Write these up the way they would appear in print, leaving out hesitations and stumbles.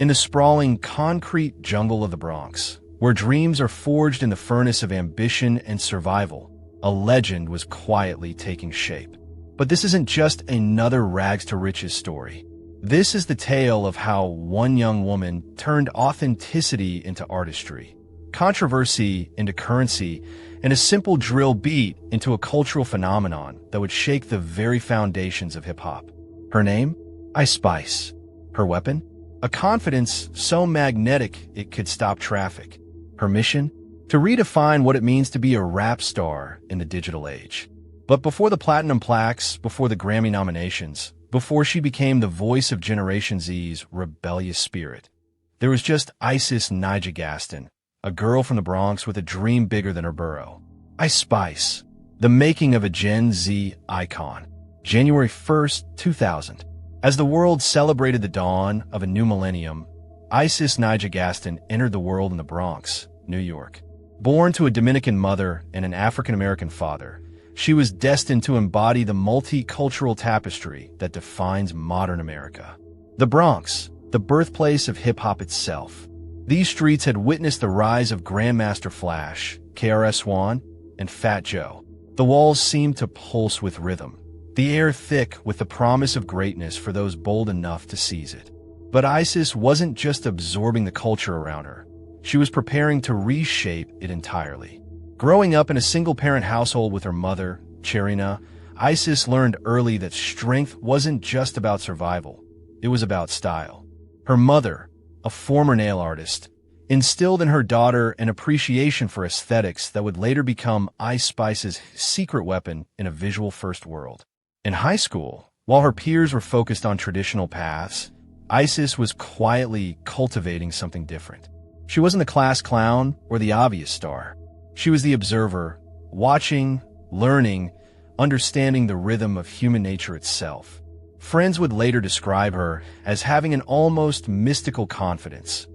In the sprawling concrete jungle of the Bronx, where dreams are forged in the furnace of ambition and survival, a legend was quietly taking shape. But this isn't just another rags-to-riches story. This is the tale of how one young woman turned authenticity into artistry, controversy into currency, and a simple drill beat into a cultural phenomenon that would shake the very foundations of hip-hop. Her name? Ice Spice. Her weapon? A confidence so magnetic it could stop traffic. Her mission? To redefine what it means to be a rap star in the digital age. But before the platinum plaques, before the Grammy nominations, before she became the voice of Generation Z's rebellious spirit, there was just Isis Nyjah Gaston, a girl from the Bronx with a dream bigger than her borough. Ice Spice, the making of a Gen Z icon. January 1st, 2000. As the world celebrated the dawn of a new millennium, Isis Nyjah Gaston entered the world in the Bronx, New York. Born to a Dominican mother and an African-American father, she was destined to embody the multicultural tapestry that defines modern America. The Bronx, the birthplace of hip-hop itself. These streets had witnessed the rise of Grandmaster Flash, KRS-One, and Fat Joe. The walls seemed to pulse with rhythm, the air thick with the promise of greatness for those bold enough to seize it. But Isis wasn't just absorbing the culture around her. She was preparing to reshape it entirely. Growing up in a single-parent household with her mother, Cherina, Isis learned early that strength wasn't just about survival. It was about style. Her mother, a former nail artist, instilled in her daughter an appreciation for aesthetics that would later become Ice Spice's secret weapon in a visual-first world. In high school, while her peers were focused on traditional paths, Isis was quietly cultivating something different. She wasn't the class clown or the obvious star. She was the observer, watching, learning, understanding the rhythm of human nature itself. Friends would later describe her as having an almost mystical confidence,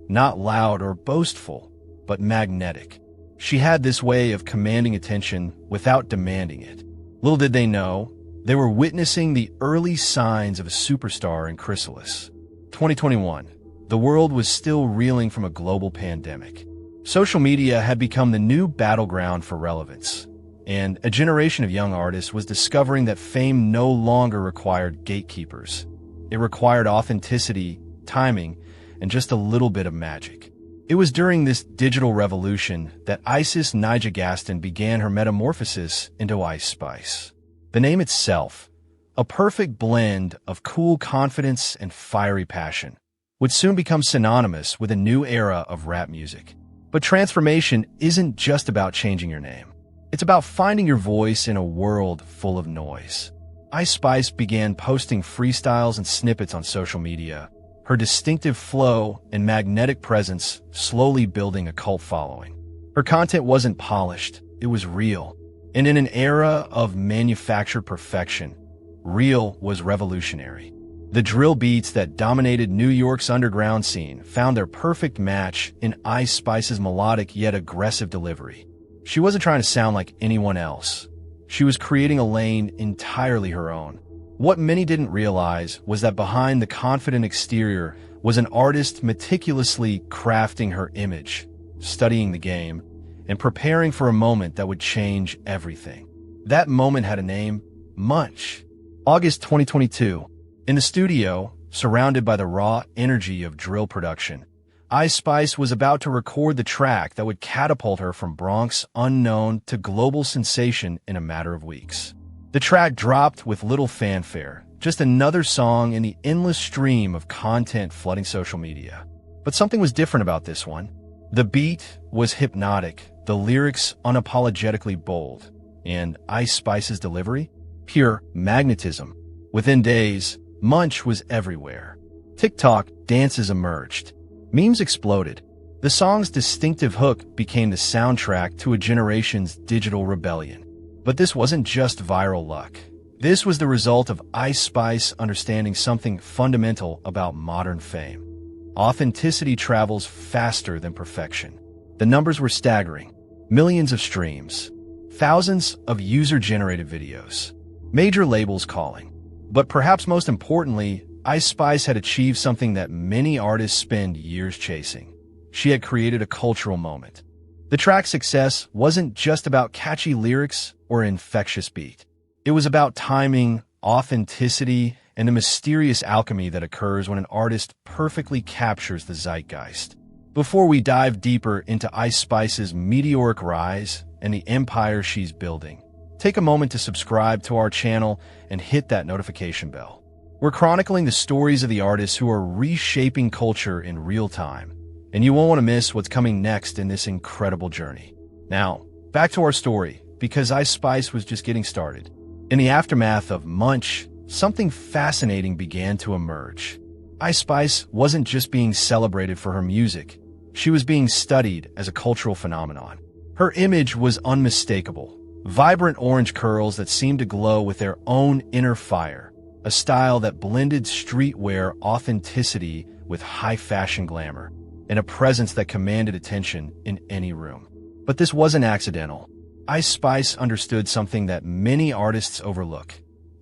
not loud or boastful, but magnetic. She had this way of commanding attention without demanding it. Little did they know, they were witnessing the early signs of a superstar in Chrysalis. 2021. The world was still reeling from a global pandemic. Social media had become the new battleground for relevance, and a generation of young artists was discovering that fame no longer required gatekeepers. It required authenticity, timing, and just a little bit of magic. It was during this digital revolution that Isis Nyjah Gaston began her metamorphosis into Ice Spice. The name itself, a perfect blend of cool confidence and fiery passion, would soon become synonymous with a new era of rap music. But transformation isn't just about changing your name. It's about finding your voice in a world full of noise. Ice Spice began posting freestyles and snippets on social media, her distinctive flow and magnetic presence slowly building a cult following. Her content wasn't polished, it was real. And in an era of manufactured perfection, real was revolutionary. The drill beats that dominated New York's underground scene found their perfect match in Ice Spice's melodic yet aggressive delivery. She wasn't trying to sound like anyone else. She was creating a lane entirely her own. What many didn't realize was that behind the confident exterior was an artist meticulously crafting her image, studying the game, and preparing for a moment that would change everything. That moment had a name: Munch. August 2022. In the studio, surrounded by the raw energy of drill production, Ice Spice was about to record the track that would catapult her from Bronx unknown to global sensation in a matter of weeks. The track dropped with little fanfare, just another song in the endless stream of content flooding social media. But something was different about this one. The beat was hypnotic, the lyrics unapologetically bold, and Ice Spice's delivery? Pure magnetism. Within days, Munch was everywhere. TikTok dances emerged. Memes exploded. The song's distinctive hook became the soundtrack to a generation's digital rebellion. But this wasn't just viral luck. This was the result of Ice Spice understanding something fundamental about modern fame. Authenticity travels faster than perfection. The numbers were staggering. Millions of streams. Thousands of user-generated videos. Major labels calling. But perhaps most importantly, Ice Spice had achieved something that many artists spend years chasing. She had created a cultural moment. The track's success wasn't just about catchy lyrics or an infectious beat. It was about timing, authenticity, and the mysterious alchemy that occurs when an artist perfectly captures the zeitgeist. Before we dive deeper into Ice Spice's meteoric rise and the empire she's building, take a moment to subscribe to our channel and hit that notification bell. We're chronicling the stories of the artists who are reshaping culture in real time, and you won't want to miss what's coming next in this incredible journey. Now, back to our story, because Ice Spice was just getting started. In the aftermath of Munch, something fascinating began to emerge. Ice Spice wasn't just being celebrated for her music, she was being studied as a cultural phenomenon. Her image was unmistakable, vibrant orange curls that seemed to glow with their own inner fire, a style that blended streetwear authenticity with high-fashion glamour, and a presence that commanded attention in any room. But this wasn't accidental. Ice Spice understood something that many artists overlook.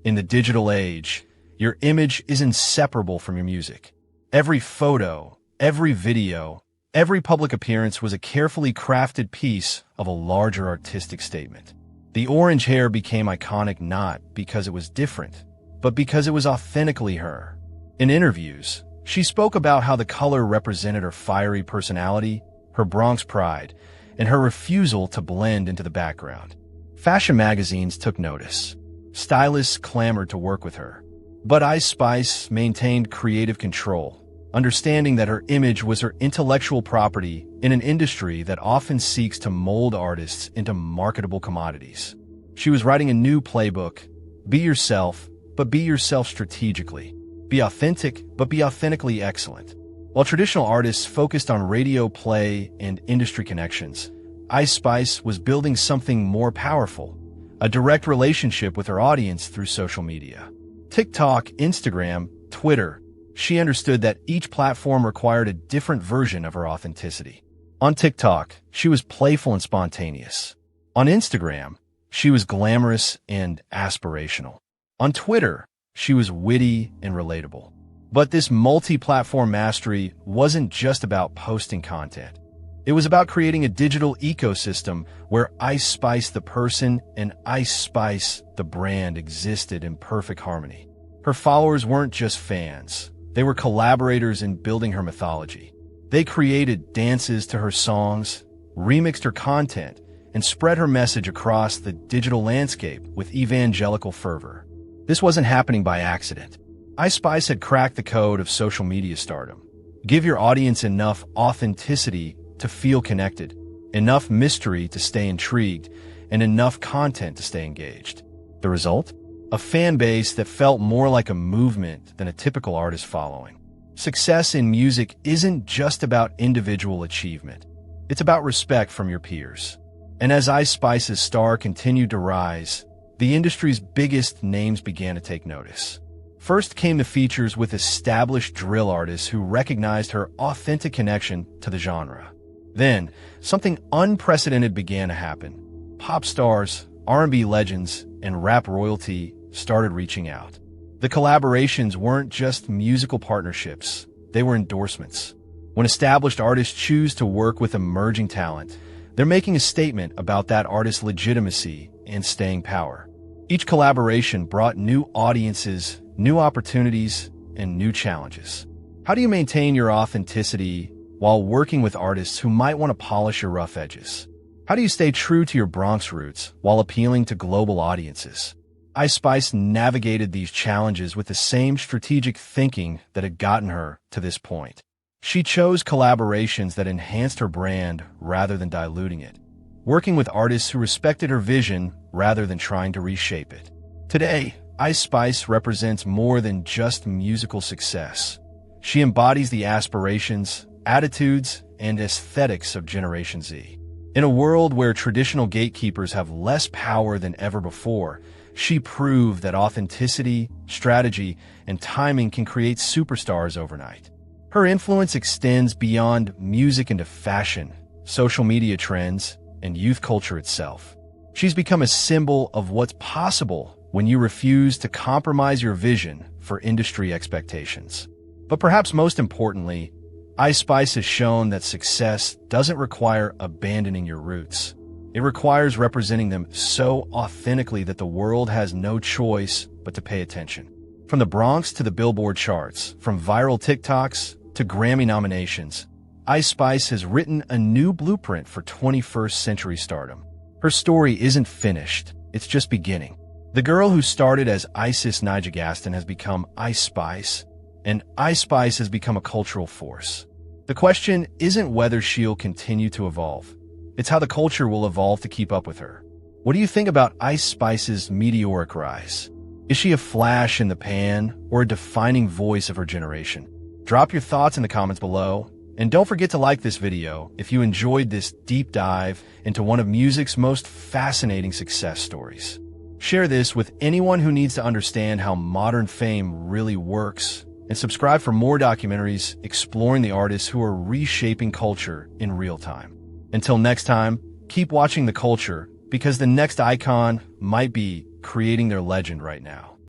In the digital age, your image is inseparable from your music. Every photo, every video, every public appearance was a carefully crafted piece of a larger artistic statement. The orange hair became iconic not because it was different, but because it was authentically her. In interviews, she spoke about how the color represented her fiery personality, her Bronx pride, and her refusal to blend into the background. Fashion magazines took notice. Stylists clamored to work with her. But Ice Spice maintained creative control, understanding that her image was her intellectual property in an industry that often seeks to mold artists into marketable commodities. She was writing a new playbook: be yourself, but be yourself strategically. Be authentic, but be authentically excellent. While traditional artists focused on radio play and industry connections, Ice Spice was building something more powerful: a direct relationship with her audience through social media. TikTok, Instagram, Twitter. She understood that each platform required a different version of her authenticity. On TikTok, she was playful and spontaneous. On Instagram, she was glamorous and aspirational. On Twitter, she was witty and relatable. But this multi-platform mastery wasn't just about posting content. It was about creating a digital ecosystem where Ice Spice the person and Ice Spice the brand existed in perfect harmony. Her followers weren't just fans. They were collaborators in building her mythology. They created dances to her songs, remixed her content, and spread her message across the digital landscape with evangelical fervor. This wasn't happening by accident. Ice Spice had cracked the code of social media stardom. Give your audience enough authenticity to feel connected, enough mystery to stay intrigued, and enough content to stay engaged. The result? A fan base that felt more like a movement than a typical artist following. Success in music isn't just about individual achievement. It's about respect from your peers. And as Ice Spice's star continued to rise, the industry's biggest names began to take notice. First came the features with established drill artists who recognized her authentic connection to the genre. Then, something unprecedented began to happen. Pop stars, R&B legends, and rap royalty started reaching out. The collaborations weren't just musical partnerships, they were endorsements. When established artists choose to work with emerging talent, they're making a statement about that artist's legitimacy and staying power. Each collaboration brought new audiences, new opportunities, and new challenges. How do you maintain your authenticity while working with artists who might want to polish your rough edges? How do you stay true to your Bronx roots while appealing to global audiences? Ice Spice navigated these challenges with the same strategic thinking that had gotten her to this point. She chose collaborations that enhanced her brand rather than diluting it, working with artists who respected her vision rather than trying to reshape it. Today, Ice Spice represents more than just musical success. She embodies the aspirations, attitudes, and aesthetics of Generation Z. In a world where traditional gatekeepers have less power than ever before, she proved that authenticity, strategy, and timing can create superstars overnight. Her influence extends beyond music into fashion, social media trends, and youth culture itself. She's become a symbol of what's possible when you refuse to compromise your vision for industry expectations. But perhaps most importantly, Ice Spice has shown that success doesn't require abandoning your roots. It requires representing them so authentically that the world has no choice but to pay attention. From the Bronx to the Billboard charts, from viral TikToks to Grammy nominations, Ice Spice has written a new blueprint for 21st century stardom. Her story isn't finished, it's just beginning. The girl who started as Isis Nijagaston has become Ice Spice, and Ice Spice has become a cultural force. The question isn't whether she'll continue to evolve, it's how the culture will evolve to keep up with her. What do you think about Ice Spice's meteoric rise? Is she a flash in the pan or a defining voice of her generation? Drop your thoughts in the comments below, and don't forget to like this video if you enjoyed this deep dive into one of music's most fascinating success stories. Share this with anyone who needs to understand how modern fame really works, and subscribe for more documentaries exploring the artists who are reshaping culture in real time. Until next time, keep watching the culture, because the next icon might be creating their legend right now.